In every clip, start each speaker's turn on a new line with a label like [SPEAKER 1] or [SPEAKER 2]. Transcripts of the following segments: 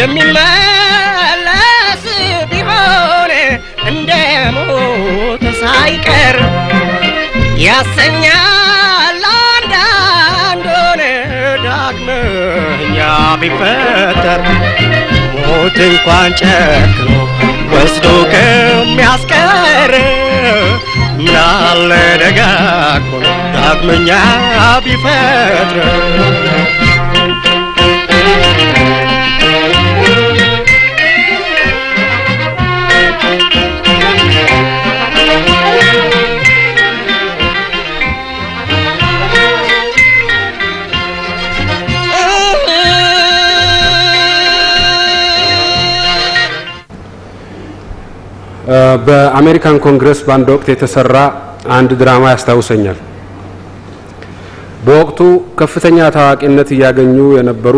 [SPEAKER 1] የሚመለስ ቢሆን እንደሞተ ሳይቀር ያሰኛል አንዳንዱን ዳግመኛ ቢፈጠር ሞት እንኳን ጨክኖ ወስዶ ከሚያስቀር ምናለ ደጋግሞ ዳግመኛ ቢፈጥር
[SPEAKER 2] በአሜሪካን ኮንግረስ ባንድ ወቅት የተሰራ አንድ ድራማ ያስታውሰኛል። በወቅቱ ከፍተኛ ታዋቂነት ያገኙ የነበሩ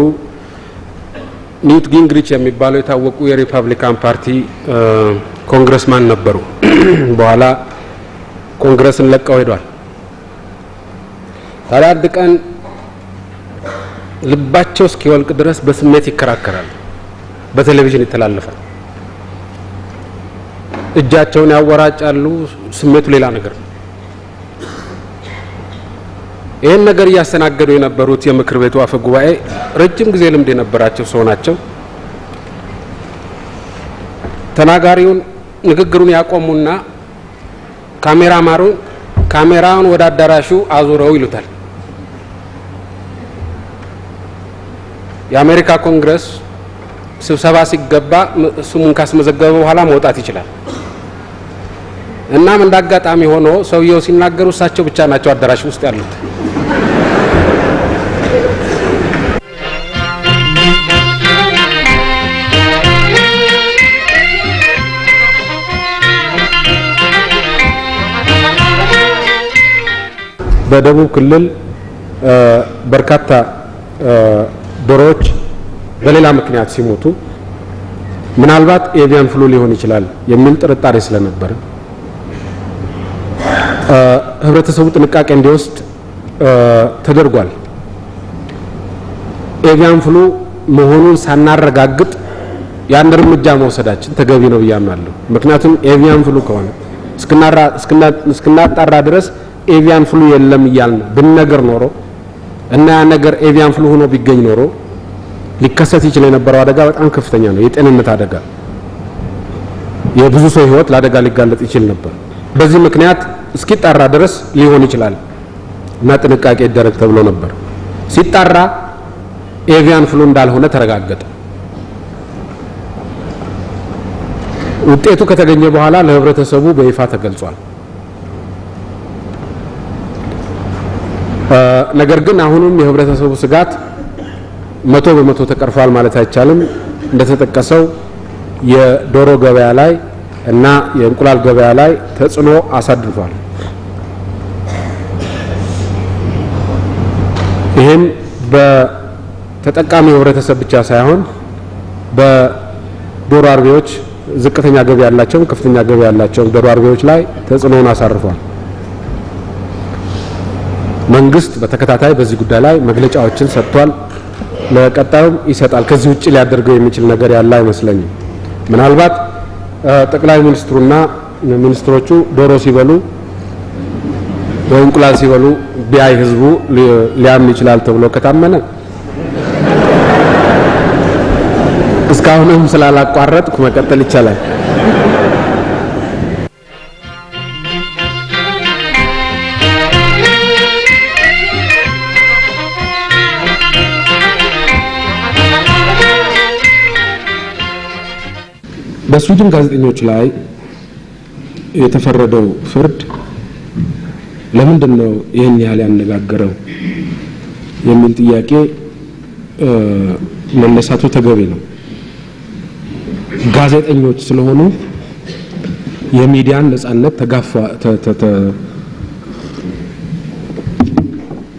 [SPEAKER 2] ኒውት ጊንግሪች የሚባለው የታወቁ የሪፐብሊካን ፓርቲ ኮንግረስማን ነበሩ። በኋላ ኮንግረስን ለቀው ሄዷል። ታዲያ አንድ ቀን ልባቸው እስኪወልቅ ድረስ በስሜት ይከራከራሉ። በቴሌቪዥን ይተላለፋል። እጃቸውን ያወራጫሉ። ስሜቱ ሌላ ነገር ነው። ይሄን ነገር ያስተናገዱ የነበሩት የምክር ቤቱ አፈ ጉባኤ ረጅም ጊዜ ልምድ የነበራቸው ሰው ናቸው። ተናጋሪውን ንግግሩን ያቆሙና ካሜራውን ወደ አዳራሹ አዙረው ይሉታል። የአሜሪካ ኮንግረስ ስብሰባ ሲገባ ስሙን ካስመዘገበ በኋላ መውጣት ይችላል። እናም እንዳጋጣሚ ሆኖ ሰውየው ሲናገሩ እሳቸው ብቻ ናቸው አዳራሽ ውስጥ ያሉት። በደቡብ ክልል በርካታ ዶሮዎች በሌላ ምክንያት ሲሞቱ ምናልባት ኤቪያን ፍሉ ሊሆን ይችላል የሚል ጥርጣሬ ስለነበር ህብረተሰቡ ጥንቃቄ እንዲወስድ ተደርጓል። ኤቪያን ፍሉ መሆኑን ሳናረጋግጥ ያን እርምጃ መውሰዳችን ተገቢ ነው ብያምናለሁ። ምክንያቱም ኤቪያን ፍሉ ከሆነ እስክናጣራ ድረስ ኤቪያን ፍሉ የለም ይያልን ብንነገር ኖሮ እና ያ ነገር ኤቪያን ፍሉ ሆኖ ቢገኝ ኖሮ ሊከሰት ይችላል የነበረው አደጋ በጣም ከፍተኛ ነው። የጤንነት አደጋ፣ የብዙ ሰው ህይወት ለአደጋ ሊጋለጥ ይችል ነበር። በዚህ ምክንያት እስኪጣራ ድረስ ሊሆን ይችላል እና ጥንቃቄ ይደረግ ተብሎ ነበር። ሲጣራ ኤቪያን ፍሉ እንዳልሆነ ተረጋገጠ። ውጤቱ ከተገኘ በኋላ ለህብረተሰቡ በይፋ ተገልጿል። ነገር ግን አሁንም የህብረተሰቡ ስጋት 100% ተቀርፏል ማለት አይቻልም። እንደተጠቀሰው የዶሮ ገበያ ላይ እና የእንቁላል ገበያ ላይ ተጽዕኖ አሳድሯል። ይሄም በተጠቃሚ ህብረተሰብ ብቻ ሳይሆን በዶሮ አርቢዎች ዝቅተኛ ገቢ ያላቸው ከፍተኛ ገቢ ያላቸው ዶሮ አርቢዎች ላይ ተጽዕኖን አሳርፏል። መንግስት በተከታታይ በዚህ ጉዳይ ላይ መግለጫዎችን ሰጥቷል። ለቀጣዩም ይሰጣል። ከዚህ ውጪ ሊያደርገው የሚችል ነገር ያለ አይመስለኝም። ምናልባት ጠቅላይ ሚኒስትሩና ሚኒስትሮቹ ዶሮ ሲበሉ ወይ እንቁላል ሲበሉ ቢያይ ህዝቡ ሊያምን ይችላል ተብሎ ከታመነ እስካሁንም ስላላቋረጥኩ መቀጠል ይቻላል። በስዊድን ጋዜጠኞች ላይ የተፈረደው ፍርድ ለምንድን ነው ይሄን ያህል ያነጋገረው የሚል ጥያቄ መነሳቱ ተገቢ ነው። ጋዜጠኞች ስለሆኑ የሚዲያን ነጻነት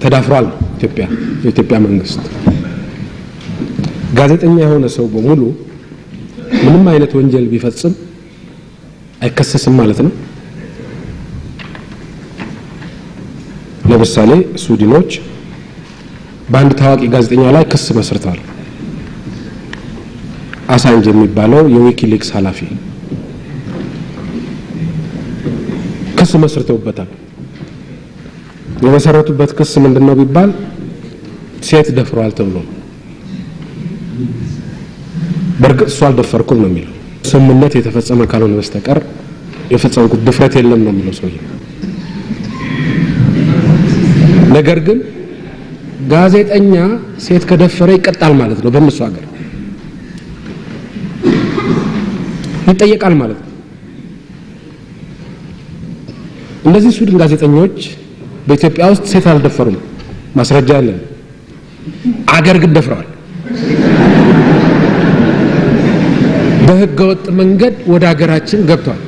[SPEAKER 2] ተዳፍሯል የኢትዮጵያ መንግስት። ጋዜጠኛ የሆነ ሰው በሙሉ ምንም አይነት ወንጀል ቢፈጽም አይከሰስም ማለት ነው። ለምሳሌ ስዊድኖች በአንድ ታዋቂ ጋዜጠኛ ላይ ክስ መስርተዋል። አሳንጅ የሚባለው የዊኪሊክስ ኃላፊ ክስ መስርተውበታል። የመሰረቱበት ክስ ምንድነው ቢባል ሴት ደፍሯል ተብሎ በርግጥ እሱ አልደፈርኩም ነው የሚለው። ስምምነት የተፈጸመ ካልሆነ በስተቀር የፈጸምኩት ድፍረት የለም ነው የሚለው ሰውዬው። ነገር ግን ጋዜጠኛ ሴት ከደፈረ ይቀጣል ማለት ነው። በእነሱ ሀገር ይጠየቃል ማለት ነው። እነዚህ ሱዳን ጋዜጠኞች በኢትዮጵያ ውስጥ ሴት አልደፈሩም፣ ማስረጃ አለ። አገር ግን ደፍረዋል። በህገ ወጥ መንገድ ወደ ሀገራችን ገብተዋል።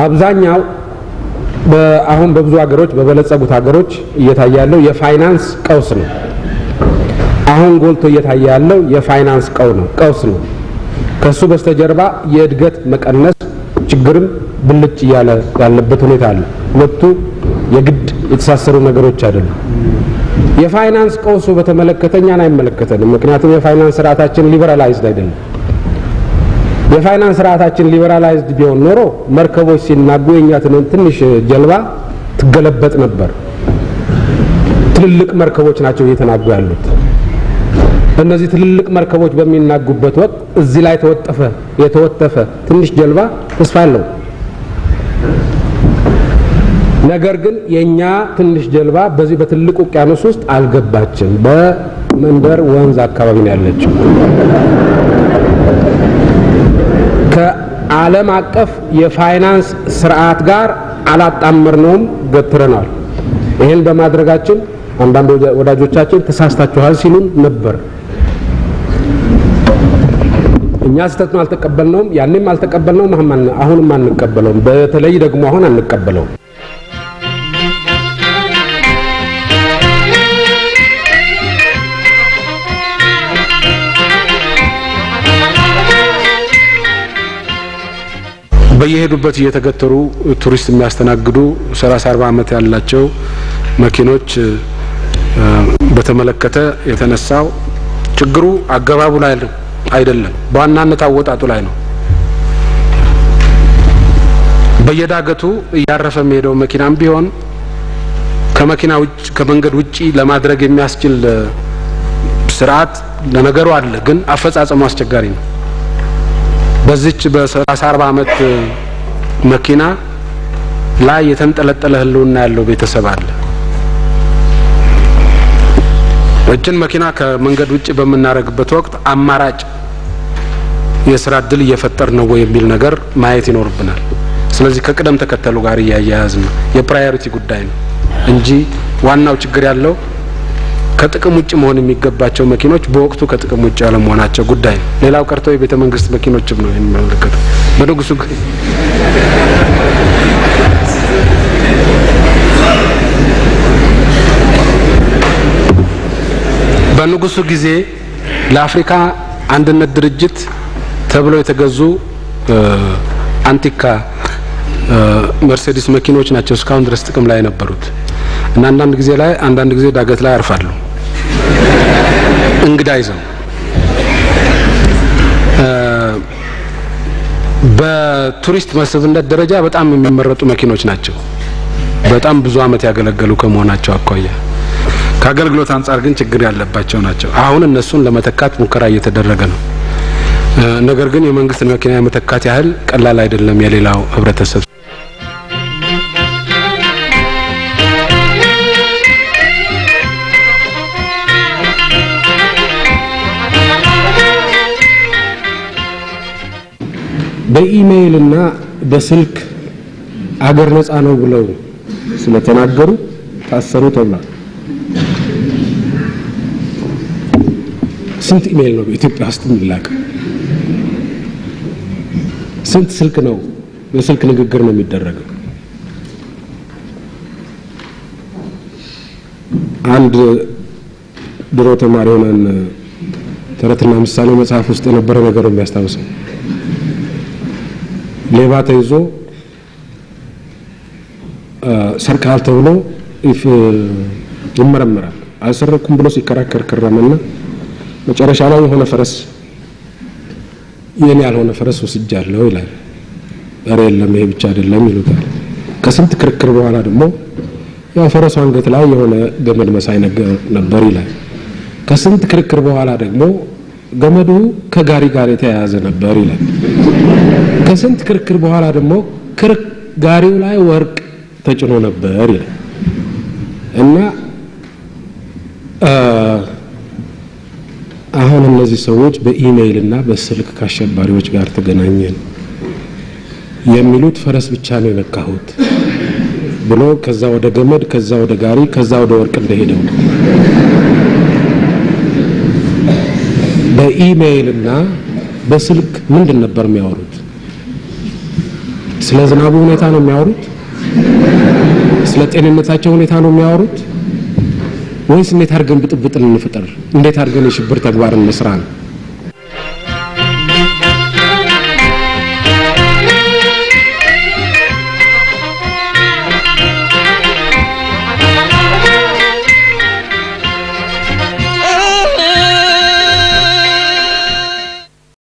[SPEAKER 2] አብዛኛው አሁን በብዙ ሀገሮች በበለጸጉት ሀገሮች እየታየ ያለው የፋይናንስ ቀውስ ነው። አሁን ጎልቶ እየታየ ያለው የፋይናንስ ቀውስ ነው። ከሱ በስተጀርባ የእድገት መቀነስ ችግርም ብልጭ ያለበት ሁኔታ አለ። ሁለቱ የግድ የተሳሰሩ ነገሮች አይደሉም። የፋይናንስ ቀውሱ በተመለከተኛን አይመለከተንም። ምክንያቱም የፋይናንስ ስርዓታችን ሊበራላይዝድ አይደለም። የፋይናንስ ስርዓታችን ሊበራላይዝድ ቢሆን ኖሮ መርከቦች ሲናጉ የኛ ትንሽ ጀልባ ትገለበጥ ነበር። ትልልቅ መርከቦች ናቸው እየተናጉ ያሉት። እነዚህ ትልልቅ መርከቦች በሚናጉበት ወቅት እዚህ ላይ የተወጠፈ ትንሽ ጀልባ ተስፋ አለው። ነገር ግን የኛ ትንሽ ጀልባ በዚህ በትልቅ ውቅያኖስ ውስጥ አልገባችም። በመንደር ወንዝ አካባቢ ነው ያለችው። ከዓለም አቀፍ የፋይናንስ ስርዓት ጋር አላጣመርነውም፣ ገትረናል። ይሄን በማድረጋችን አንዳንድ ወዳጆቻችን ተሳስታችኋል ሲሉን ነበር። እኛ ስተቱን አልተቀበልነውም፣ ያንንም አልተቀበልነውም፣ አሁንም አንቀበለውም። በተለይ ደግሞ አሁን አንቀበለውም። በየሄዱበት እየተገተሩ ቱሪስት የሚያስተናግዱ 30-40 ዓመት ያላቸው መኪኖች በተመለከተ የተነሳው ችግሩ አገባቡ ላይ አይደለም፣ በዋናነት አወጣጡ ላይ ነው። በየዳገቱ እያረፈ የሚሄደው መኪናም ቢሆን ከመንገድ ውጪ ለማድረግ የሚያስችል ስርዓት ለነገሩ አለ፣ ግን አፈጻጸሙ አስቸጋሪ ነው። በዚች በ30-40 ዓመት መኪና ላይ የተንጠለጠለ ህልውና ያለው ቤተሰብ አለ። እችን መኪና ከመንገድ ውጪ በመናረግበት ወቅት አማራጭ የስራ እድል እየፈጠር ነው ወይ የሚል ነገር ማየት ይኖርብናል። ስለዚህ ከቅደም ተከተሉ ጋር ያያያዝን የፕራዮሪቲ ጉዳይ ነው እንጂ ዋናው ችግር ያለው ከጥቅም ውጪ መሆን የሚገባቸው መኪኖች በወቅቱ ከጥቅም ውጪ ያለ መሆናቸው ጉዳይ ነው። ሌላው ቀርቶ የቤተ መንግስት መኪኖችም ነው የሚመለከተው። በንጉሱ ጊዜ ለአፍሪካ አንድነት ድርጅት ተብለው የተገዙ አንቲካ መርሴዲስ መኪኖች ናቸው እስካሁን ድረስ ጥቅም ላይ የነበሩት እና አንዳንድ ጊዜ ዳገት ላይ ያርፋሉ እንግዳ ይዘው። በቱሪስት መስህብነት ደረጃ በጣም የሚመረጡ መኪኖች ናቸው። በጣም ብዙ አመት ያገለገሉ ከመሆናቸው አኳያ ከአገልግሎት አንጻር ግን ችግር ያለባቸው ናቸው። አሁን እነሱን ለመተካት ሙከራ እየተደረገ ነው። ነገር ግን የመንግስት መኪና የመተካት ያህል ቀላል አይደለም የሌላው ህብረተሰብ። በኢሜይል እና በስልክ አገር ነፃ ነው ብለው ስለተናገሩ ታሰሩ ተብሏል። ስንት ኢሜይል ነው በኢትዮጵያ ውስጥ የሚላከው? ስንት ስልክ ነው በስልክ ንግግር ነው የሚደረገው? አንድ ድሮ ተማሪ ሆነን ተረትና ምሳሌ መጽሐፍ ውስጥ የነበረ ነገር የሚያስታውሰው ሌባ ተይዞ ሰርቃል ተብሎ ይመረመራል አልሰረኩም ብሎ ሲከራከር ከረመና መጨረሻ ላይ የሆነ ፈረስ የኔ ያልሆነ ፈረስ ወስጃለሁ ይላል ኧረ የለም ይሄ ብቻ አይደለም ይሉታል ከስንት ክርክር በኋላ ደግሞ ያው ፈረሱ አንገት ላይ የሆነ ገመድ መሳይ ነገር ነበር ይላል ከስንት ክርክር በኋላ ደግሞ ገመዱ ከጋሪ ጋር የተያያዘ ነበር ይላል ከስንት ክርክር በኋላ ደግሞ ጋሪው ላይ ወርቅ ተጭኖ ነበር ይላል እና አሁን እነዚህ ሰዎች በኢሜይል እና በስልክ ከአሸባሪዎች ጋር ተገናኘን የሚሉት ፈረስ ብቻ ነው የነካሁት ብሎ ከዛ ወደ ገመድ ከዛ ወደ ጋሪ ከዛ ወደ ወርቅ እንደሄደው በኢሜይል እና በስልክ ምንድን ነበር የሚያወሩት ስለ ዝናቡ ሁኔታ ነው የሚያወሩት ስለ ጤንነታቸው ሁኔታ ነው የሚያወሩት ወይስ እንዴት አድርገን ብጥብጥን እንፈጠር እንዴት አድርገን የሽብር ተግባርን መስራት